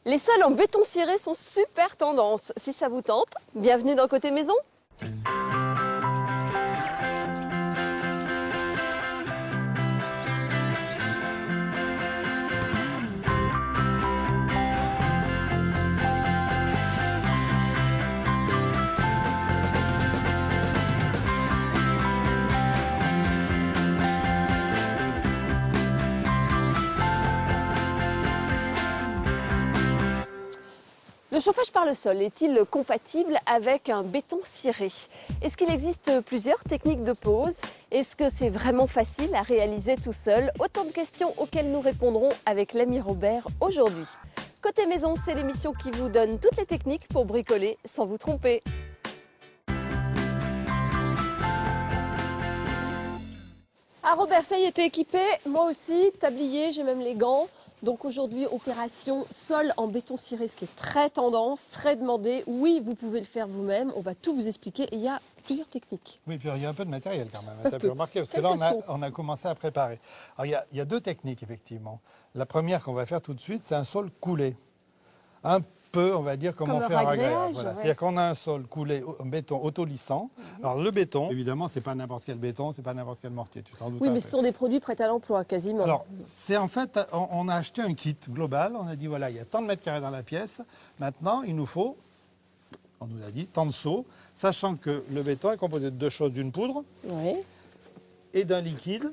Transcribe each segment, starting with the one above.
Les sols en béton ciré sont super tendance. Si ça vous tente, bienvenue dans Côté Maison. Le chauffage par le sol est-il compatible avec un béton ciré? Est-ce qu'il existe plusieurs techniques de pose? Est-ce que c'est vraiment facile à réaliser tout seul? Autant de questions auxquelles nous répondrons avec l'ami Robert aujourd'hui. Côté Maison, c'est l'émission qui vous donne toutes les techniques pour bricoler sans vous tromper. Ah Robert, ça y est, t'es équipé, moi aussi, tablier, j'ai même les gants. Donc aujourd'hui, opération sol en béton ciré, ce qui est très tendance, très demandé. Oui, vous pouvez le faire vous-même, on va tout vous expliquer et il y a plusieurs techniques. Oui, puis il y a un peu de matériel quand même, tu as pu remarquer, parce que là on a commencé à préparer. Alors il y a deux techniques effectivement. La première qu'on va faire tout de suite, c'est un sol coulé. Un peu, on va dire, comme on fait un ragréage. Voilà. Ouais. C'est-à-dire qu'on a un sol coulé en béton autolissant. Alors le béton, évidemment, c'est pas n'importe quel béton, c'est pas n'importe quel mortier, tu t'en doutes. Oui, mais ce sont des produits prêts à l'emploi, quasiment. Alors, c'est en fait, on a acheté un kit global, on a dit voilà, il y a tant de mètres carrés dans la pièce, maintenant il nous faut, on nous a dit, tant de seaux, sachant que le béton est composé de deux choses, d'une poudre et d'un liquide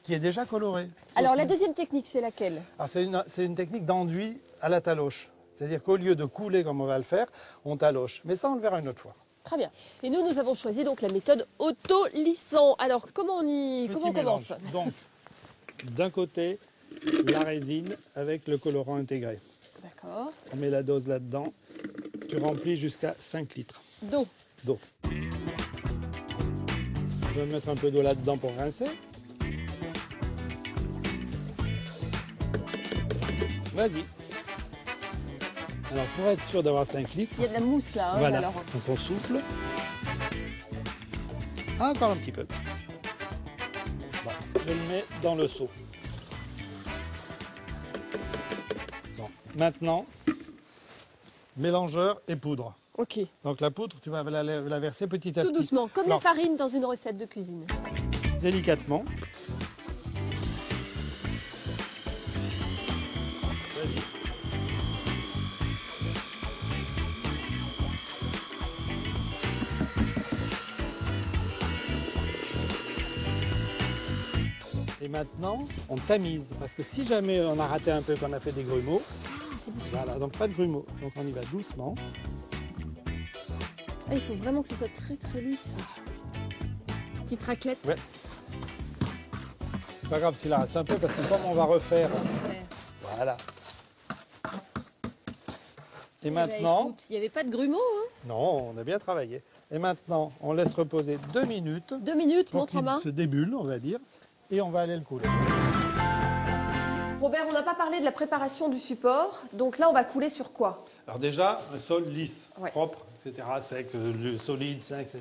qui est déjà coloré. Alors la deuxième technique, c'est laquelle? Alors c'est une technique d'enduit à la taloche. C'est-à-dire qu'au lieu de couler comme on va le faire, on taloche. Mais ça, on le verra une autre fois. Très bien. Et nous avons choisi donc la méthode auto-lissant. Alors, comment on commence? Donc, d'un côté, la résine avec le colorant intégré. D'accord. On met la dose là-dedans. Tu remplis jusqu'à 5 litres. D'eau. D'eau. On va mettre un peu d'eau là-dedans pour rincer. Vas-y. Alors, pour être sûr d'avoir 5 litres... Il y a de la mousse là. Hein, voilà, alors. donc on souffle. Encore un petit peu. Bon, je le mets dans le seau. Bon, maintenant, mélangeur et poudre. Ok. Donc la poudre, tu vas la verser petit à petit. Tout doucement, comme la farine dans une recette de cuisine. Délicatement. Et maintenant, on tamise, parce que si jamais on a raté un peu, qu'on a fait des grumeaux, c'est pour ça. Voilà, donc pas de grumeaux. Donc on y va doucement. Ah, il faut vraiment que ce soit très très lisse. Petite raclette. Ouais. C'est pas grave s'il en reste un peu, parce que comme on va refaire... Voilà. Et maintenant... Écoute, il n'y avait pas de grumeaux, hein? Non, on a bien travaillé. Et maintenant, on laisse reposer 2 minutes. 2 minutes, pour montre en main. qu'il se débulle, on va dire. Et on va aller le couler. Robert, on n'a pas parlé de la préparation du support. Donc là, on va couler sur quoi? Alors déjà, un sol lisse, propre, etc., sec, solide, sain, etc.,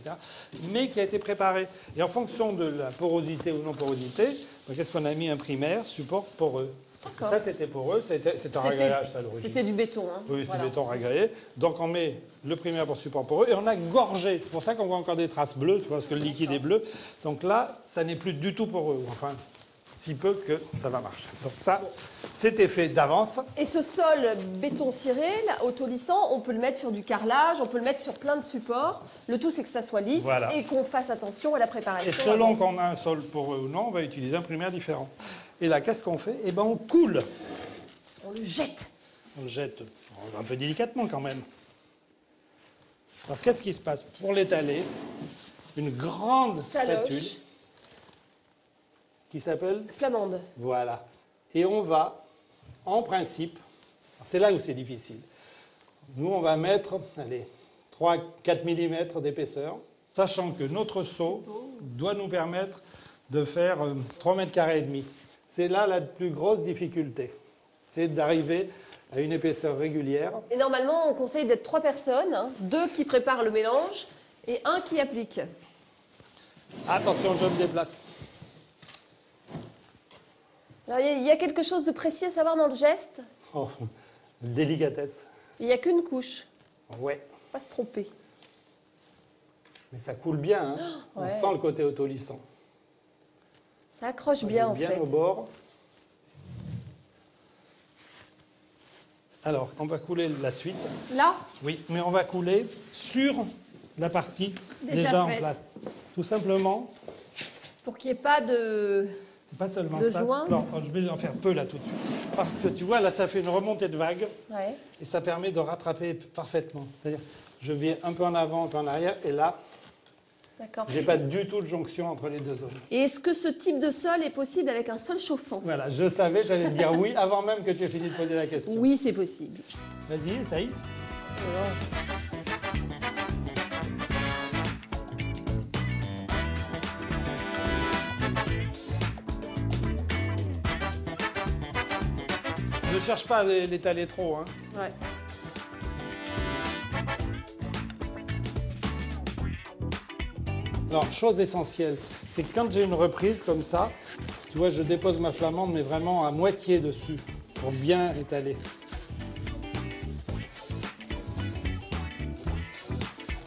mais qui a été préparé. Et en fonction de la porosité ou non-porosité, qu'est-ce qu'on a mis? Un primaire, support poreux. Parce que ça, c'était poreux, c'est un ragréage, ça, à l'origine. C'était du béton. Hein. Oui, c'est du béton ragréé. Donc on met le primaire pour support poreux et on a gorgé. C'est pour ça qu'on voit encore des traces bleues, tu vois, parce que le liquide est bleu. Donc là, ça n'est plus du tout poreux. Enfin, si peu que ça va marcher. Donc ça, c'était fait d'avance. Et ce sol béton ciré, là, autolissant, on peut le mettre sur du carrelage, on peut le mettre sur plein de supports. Le tout, c'est que ça soit lisse et qu'on fasse attention à la préparation. Et selon qu'on a un sol poreux ou non, on va utiliser un primaire différent. Et là, qu'est-ce qu'on fait? Eh bien, on coule. On le jette. On le jette un peu délicatement quand même. Alors, qu'est-ce qui se passe? Pour l'étaler, une grande spatule qui s'appelle flamande. Voilà. Et on va, en principe, c'est là où c'est difficile. Nous, on va mettre, allez, 3-4 mm d'épaisseur, sachant que notre seau doit nous permettre de faire 3,5 mètres carrés. C'est là la plus grosse difficulté. C'est d'arriver à une épaisseur régulière. Et normalement, on conseille d'être 3 personnes, hein, 2 qui préparent le mélange et 1 qui applique. Attention, je me déplace. Alors, il y a quelque chose de précis à savoir dans le geste? Oh, Délicatesse. Il n'y a qu'une couche. Ouais. Pas se tromper. Mais ça coule bien, hein. Ouais. On sent le côté autolissant. Ça accroche bien en Bien fait. au bord. Alors, on va couler la suite. Là, Oui, mais on va couler sur la partie Déjà en faite. place. Tout simplement, pour qu'il n'y ait pas de... c'est pas seulement De ça. joint. Non, je vais en faire peu là tout de suite. Parce que tu vois, là, ça fait une remontée de vague Ouais. et ça permet de rattraper parfaitement. C'est-à-dire, je vais un peu en avant, un peu en arrière, et là, D'accord. j'ai pas du tout de jonction entre les deux zones. Et est-ce que ce type de sol est possible avec un sol chauffant? Voilà, je savais, j'allais te dire oui avant même que tu aies fini de poser la question. Oui, c'est possible. Vas-y, essaye. Ne cherche pas à l'étaler trop, hein. Ouais. Alors, chose essentielle, c'est que quand j'ai une reprise comme ça, tu vois, je dépose ma flamande, mais vraiment à moitié dessus, pour bien étaler.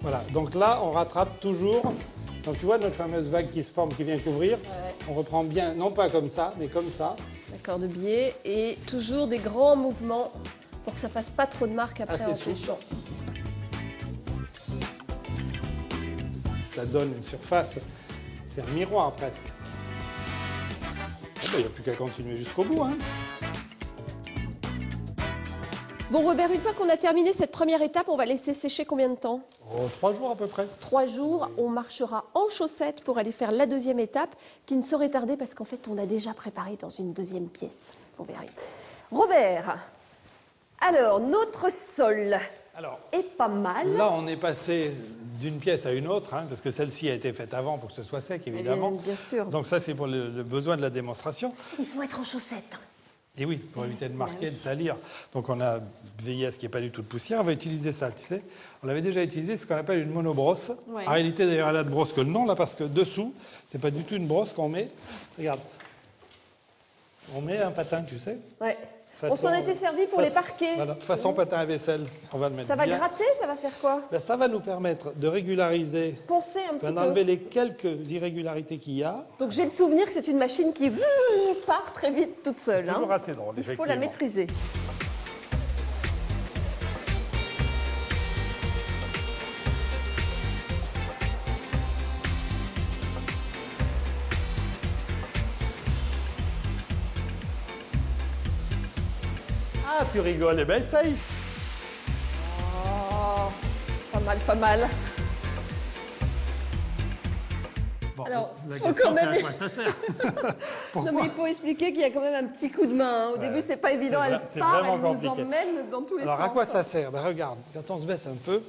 Voilà, donc là, on rattrape toujours. Donc tu vois notre fameuse vague qui se forme, qui vient couvrir. Ouais. On reprend bien, non pas comme ça, mais comme ça. D'accord, de biais. Et toujours des grands mouvements pour que ça fasse pas trop de marques après Assez en souple. séchant. Ça donne une surface, c'est un miroir presque. Il n'y a plus qu'à continuer jusqu'au bout, hein. Bon Robert, une fois qu'on a terminé cette première étape, on va laisser sécher combien de temps? Oh, 3 jours à peu près. 3 jours, on marchera en chaussettes pour aller faire la deuxième étape qui ne saurait tarder parce qu'en fait on a déjà préparé dans une deuxième pièce. Vous verrez. Robert, alors notre sol Alors, est pas mal. là, on est passé d'une pièce à une autre, hein, parce que celle-ci a été faite avant pour que ce soit sec, évidemment. Bien sûr. Donc ça, c'est pour le besoin de la démonstration. Il faut être en chaussettes. Et oui, pour éviter de marquer, oui. de salir. Donc on a veillé à ce qu'il n'y ait pas du tout de poussière. On va utiliser ça, tu sais. On l'avait déjà utilisé, ce qu'on appelle une monobrosse. Ouais. En réalité, d'ailleurs, elle a de brosse que le nom, là, parce que dessous, c'est pas du tout une brosse qu'on met. Regarde. On met un patin, tu sais. Ouais. Façon- On s'en était servi pour les parquets. Voilà, façon patin à vaisselle. On va le mettre Ça va bien. gratter, ça va faire quoi? Ben, ça va nous permettre de régulariser, Poncer un petit d'enlever peu. les quelques irrégularités qu'il y a. Donc j'ai le souvenir que c'est une machine qui part très vite toute seule. C'est toujours hein. assez drôle, Il faut effectivement. la maîtriser. Ah, tu rigoles, eh ben essaye. Oh, pas mal, pas mal. Bon, Alors, la faut question, quand c'est même- à quoi ça sert. Non mais il faut expliquer qu'il y a quand même un petit coup de main. hein. Au début, c'est pas évident. c'est Elle vrai- c'est part, vraiment elle nous compliqué. emmène dans tous les Alors, sens. à quoi ça sert? Ben, regarde, quand on se baisse un peu,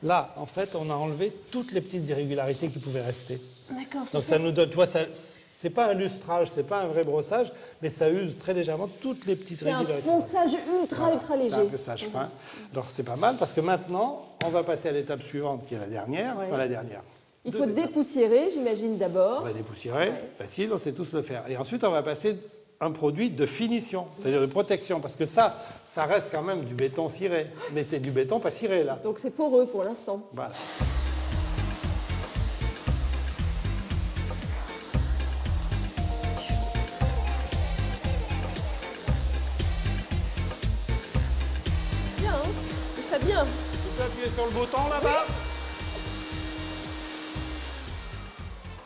là, en fait, on a enlevé toutes les petites irrégularités qui pouvaient rester. D'accord, c'est Donc, ça nous donne, tu vois, c'est pas un lustrage, c'est pas un vrai brossage, mais ça use très légèrement toutes les petites C'est un régularités. ponçage ultra C'est un léger. ponçage fin. Alors, c'est pas mal parce que maintenant, on va passer à l'étape suivante qui est la dernière. Ouais. Enfin, la dernière. Il Deux faut étapes. dépoussiérer, j'imagine, On d'abord. va dépoussiérer, Ouais. facile, on sait tous le faire. Et ensuite, on va passer un produit de finition, c'est-à-dire de protection, parce que ça reste quand même du béton ciré, mais c'est du béton pas ciré, là. Donc c'est pour eux pour l'instant. Voilà. Bien, hein. C'est ça bien. Tu peux appuyer sur le bouton, là-bas.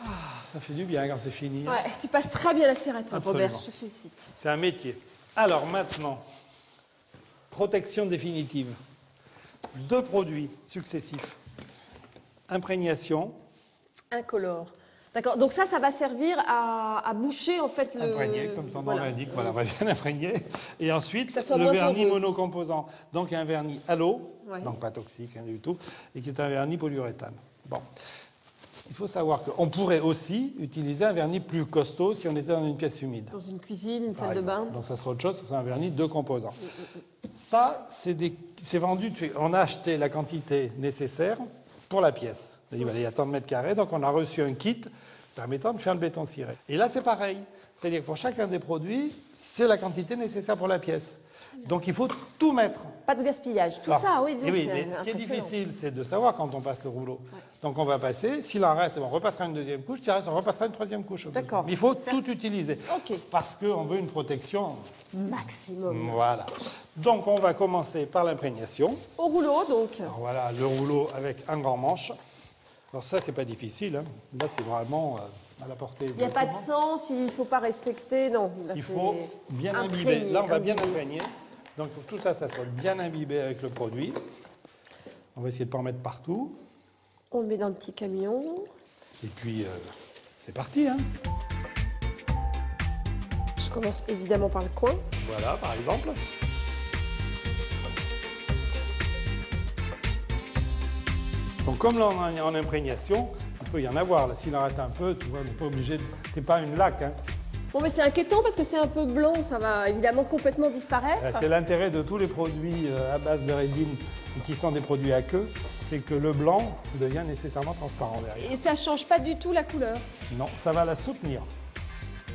Ah, ça fait du bien quand c'est fini. hein. Ouais, tu passes très bien l'aspirateur, Absolument. Robert, je te félicite. C'est un métier. Alors maintenant, protection définitive. 2 produits successifs. Imprégnation, Incolore. D'accord, donc ça va servir à boucher en fait le... imprégné, comme son nom Voilà. l'indique, voilà, on va bien imprégner. Et ensuite, Que ça soit le moins vernis poreux. monocomposant, donc un vernis à l'eau, Ouais. donc pas toxique, rien du tout, et qui est un vernis polyuréthane. Bon. Il faut savoir qu'on pourrait aussi utiliser un vernis plus costaud si on était dans une pièce humide. Dans une cuisine, une par salle de exemple. bain. Donc ça sera autre chose, ça sera un vernis 2 composants. Ça, c'est vendu, on a acheté la quantité nécessaire pour la pièce. Il va y a tant de mètres carrés, donc on a reçu un kit permettant de faire le béton ciré. Et là, c'est pareil. C'est-à-dire que pour chacun des produits, c'est la quantité nécessaire pour la pièce. Donc, il faut tout mettre. Pas de gaspillage. Tout Alors, ça, oui, et oui, c'est mais ce qui est impressionnant. difficile, c'est de savoir quand on passe le rouleau. Donc, on va passer. S'il en reste, on repassera une deuxième couche. S'il en reste, on repassera une troisième couche. D'accord. Mais il faut tout utiliser. Ok. Parce qu'on veut une protection. Maximum. Voilà. Donc, on va commencer par l'imprégnation. Au rouleau, donc. Alors, voilà, le rouleau avec un grand manche. Alors, ça, c'est pas difficile. Hein. Là, c'est vraiment à la portée. Il n'y a pas de sens, il ne faut pas respecter. Non. Là, Il c'est faut bien imprégné, imbiber. Là, on va bien imbibé. imprégner. Donc, il faut que tout ça, ça soit bien imbibé avec le produit. On va essayer de ne pas en mettre partout. On le met dans le petit camion. Et puis, c'est parti. Hein. Je commence évidemment par le coin. Voilà, par exemple. Donc, comme là, on est en imprégnation, il peut y en avoir. Là, s'il en reste un peu, tu vois, on n'est pas obligé de... C'est pas une laque. Hein. Bon, mais c'est inquiétant parce que c'est un peu blanc, ça va évidemment complètement disparaître. C'est l'intérêt de tous les produits à base de résine et qui sont des produits à queue, c'est que le blanc devient nécessairement transparent derrière. Et ça ne change pas du tout la couleur. Non, ça va la soutenir.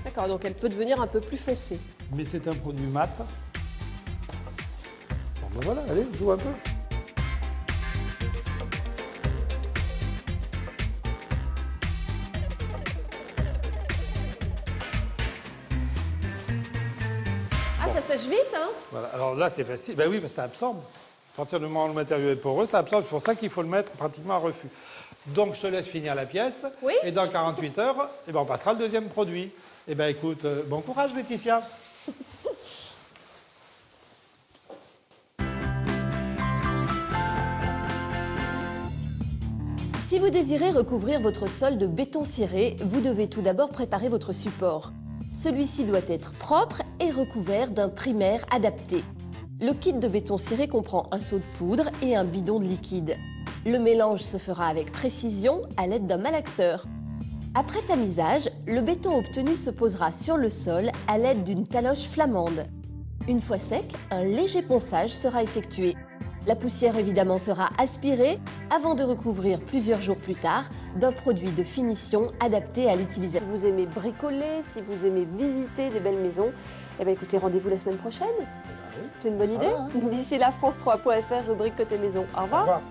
D'accord, donc elle peut devenir un peu plus foncée. Mais c'est un produit mat. Bon ben voilà, allez, joue un peu. Ah, ça sèche vite, hein? Voilà, alors là c'est facile, ben oui, parce que ça absorbe. À partir du moment où le matériau est poreux, ça absorbe, c'est pour ça qu'il faut le mettre pratiquement à refus. Donc je te laisse finir la pièce, Oui. et dans 48 heures, eh ben, on passera le deuxième produit. Eh bien écoute, bon courage Laetitia. Si vous désirez recouvrir votre sol de béton ciré, vous devez tout d'abord préparer votre support. Celui-ci doit être propre et recouvert d'un primaire adapté. Le kit de béton ciré comprend un seau de poudre et un bidon de liquide. Le mélange se fera avec précision à l'aide d'un malaxeur. Après tamisage, le béton obtenu se posera sur le sol à l'aide d'une taloche flamande. Une fois sec, un léger ponçage sera effectué. La poussière évidemment sera aspirée avant de recouvrir plusieurs jours plus tard d'un produit de finition adapté à l'utilisation. Si vous aimez bricoler, si vous aimez visiter des belles maisons, eh bien écoutez, rendez-vous la semaine prochaine. C'est une bonne idée. D'ici là, France3.fr, rubrique Côté Maison. Au revoir. Au revoir.